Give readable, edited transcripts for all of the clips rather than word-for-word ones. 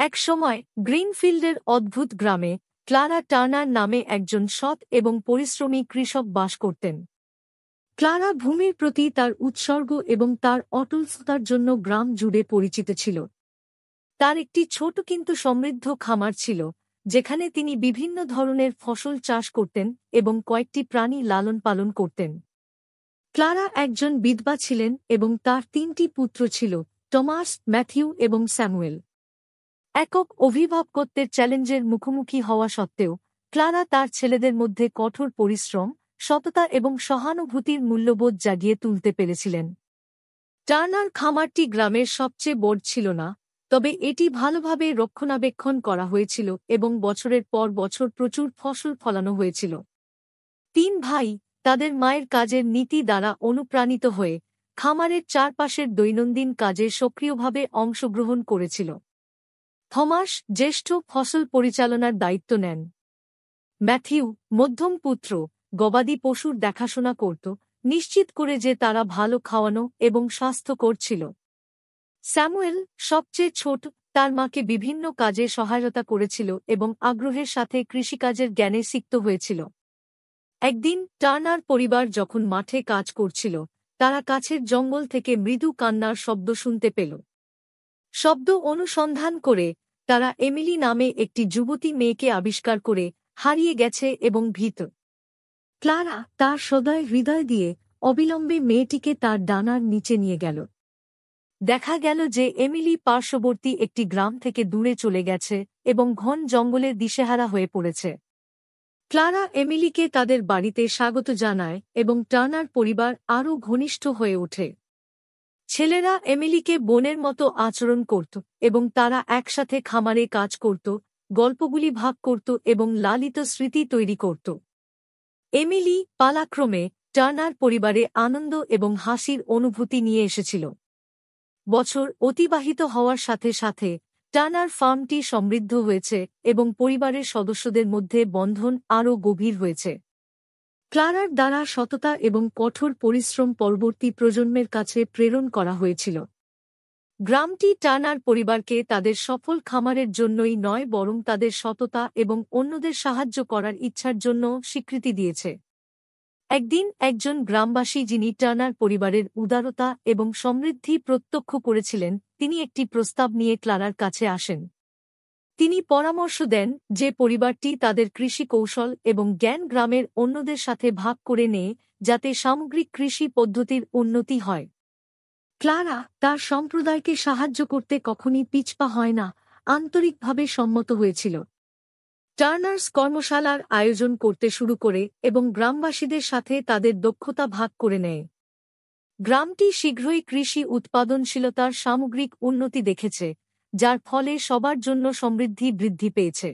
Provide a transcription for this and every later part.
এক সময় গ্রিনফিল্ডের অদ্ভুত গ্রামে ক্লারা টার্নার নামে একজন সৎ এবং পরিশ্রমী কৃষক বাস করতেন। ক্লারা ভূমির প্রতি তার উৎসর্গ এবং তার অটলতার জন্য গ্রাম জুড়ে পরিচিত ছিল। তার একটি ছোট কিন্তু সমৃদ্ধ খামার ছিল, যেখানে তিনি বিভিন্ন ধরনের ফসল চাষ করতেন এবং কয়েকটি প্রাণী লালন পালন করতেন। ক্লারা একজন বিধবা ছিলেন এবং তার 3টি পুত্র ছিল, টমাস, ম্যাথিউ এবং স্যামুয়েল। একক অভিভাবকত্বের চ্যালেঞ্জের মুখোমুখি হওয়া সত্ত্বেও ক্লারা তার ছেলেদের মধ্যে কঠোর পরিশ্রম, সততা এবং সহানুভূতির মূল্যবোধ জাগিয়ে তুলতে পেরেছিলেন। টার্নার খামারটি গ্রামের সবচেয়ে বড় ছিল না, তবে এটি ভালোভাবে রক্ষণাবেক্ষণ করা হয়েছিল এবং বছরের পর বছর প্রচুর ফসল ফলানো হয়েছিল। 3 ভাই তাদের মায়ের কাজের নীতি দ্বারা অনুপ্রাণিত হয়ে খামারের চারপাশের দৈনন্দিন কাজে সক্রিয়ভাবে অংশগ্রহণ করেছিল। থমাস জ্যেষ্ঠ ফসল পরিচালনার দায়িত্ব নেন। ম্যাথিউ মধ্যম পুত্র গবাদি পশুর দেখাশোনা করত, নিশ্চিত করে যে তারা ভালো খাওয়ানো এবং স্বাস্থ্যকর ছিল। স্যামুয়েল সবচেয়ে ছোট, তার মাকে বিভিন্ন কাজে সহায়তা করেছিল এবং আগ্রহের সাথে কৃষিকাজের জ্ঞানে সিক্ত হয়েছিল। একদিন টার্নার পরিবার যখন মাঠে কাজ করছিল, তারা কাছের জঙ্গল থেকে মৃদু কান্নার শব্দ শুনতে পেল। শব্দ অনুসন্ধান করে তারা এমিলি নামে একটি যুবতী মেয়েকে আবিষ্কার করে হারিয়ে গেছে এবং ভীত। ক্লারা তার সদয় হৃদয় দিয়ে অবিলম্বে মেয়েটিকে তার ডানার নিচে নিয়ে গেল। দেখা গেল যে এমিলি পার্শ্ববর্তী একটি গ্রাম থেকে দূরে চলে গেছে এবং ঘন জঙ্গলের দিশেহারা হয়ে পড়েছে। ক্লারা এমিলিকে তাদের বাড়িতে স্বাগত জানায় এবং টার্নার পরিবার আরও ঘনিষ্ঠ হয়ে ওঠে। ছেলেরা এমিলিকে বোনের মতো আচরণ করত এবং তারা একসাথে খামারে কাজ করত, গল্পগুলি ভাগ করত এবং লালিত স্মৃতি তৈরি করত। এমিলি পালাক্রমে টার্নার পরিবারে আনন্দ এবং হাসির অনুভূতি নিয়ে এসেছিল। বছর অতিবাহিত হওয়ার সাথে সাথে টার্নার ফার্মটি সমৃদ্ধ হয়েছে এবং পরিবারের সদস্যদের মধ্যে বন্ধন আরও গভীর হয়েছে। ক্লারার দ্বারা সততা এবং কঠোর পরিশ্রম পরবর্তী প্রজন্মের কাছে প্রেরণ করা হয়েছিল। গ্রামটি টার্নার পরিবারকে তাদের সফল খামারের জন্যই নয় বরং তাদের সততা এবং অন্যদের সাহায্য করার ইচ্ছার জন্য স্বীকৃতি দিয়েছে। একদিন একজন গ্রামবাসী যিনি টার্নার পরিবারের উদারতা এবং সমৃদ্ধি প্রত্যক্ষ করেছিলেন, তিনি একটি প্রস্তাব নিয়ে ক্লারার কাছে আসেন। তিনি পরামর্শ দেন যে পরিবারটি তাদের কৃষি কৌশল এবং জ্ঞান গ্রামের অন্যদের সাথে ভাগ করে নেয়, যাতে সামগ্রিক কৃষি পদ্ধতির উন্নতি হয়। ক্লারা তার সম্প্রদায়কে সাহায্য করতে কখনই পিছপা হয় না, আন্তরিকভাবে সম্মত হয়েছিল। টার্নার্স কর্মশালার আয়োজন করতে শুরু করে এবং গ্রামবাসীদের সাথে তাদের দক্ষতা ভাগ করে নেয়। গ্রামটি শীঘ্রই কৃষি উৎপাদনশীলতার সামগ্রিক উন্নতি দেখেছে, যার ফলে সবার জন্য সমৃদ্ধি বৃদ্ধি পেয়েছে।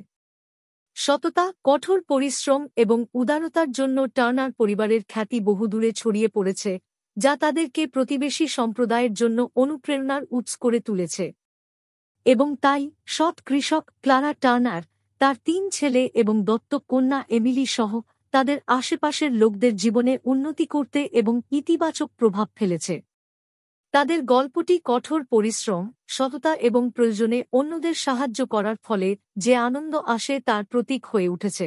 সততা, কঠোর পরিশ্রম এবং উদারতার জন্য টার্নার পরিবারের খ্যাতি বহুদূরে ছড়িয়ে পড়েছে, যা তাদেরকে প্রতিবেশী সম্প্রদায়ের জন্য অনুপ্রেরণার উৎস করে তুলেছে। এবং তাই সৎ কৃষক ক্লারা টার্নার তার 3 ছেলে এবং দত্তক কন্যা এমিলি সহ তাদের আশেপাশের লোকদের জীবনে উন্নতি করতে এবং ইতিবাচক প্রভাব ফেলেছে। তাদের গল্পটি কঠোর পরিশ্রম, সততা এবং প্রয়োজনে অন্যদের সাহায্য করার ফলে যে আনন্দ আসে তার প্রতীক হয়ে উঠেছে।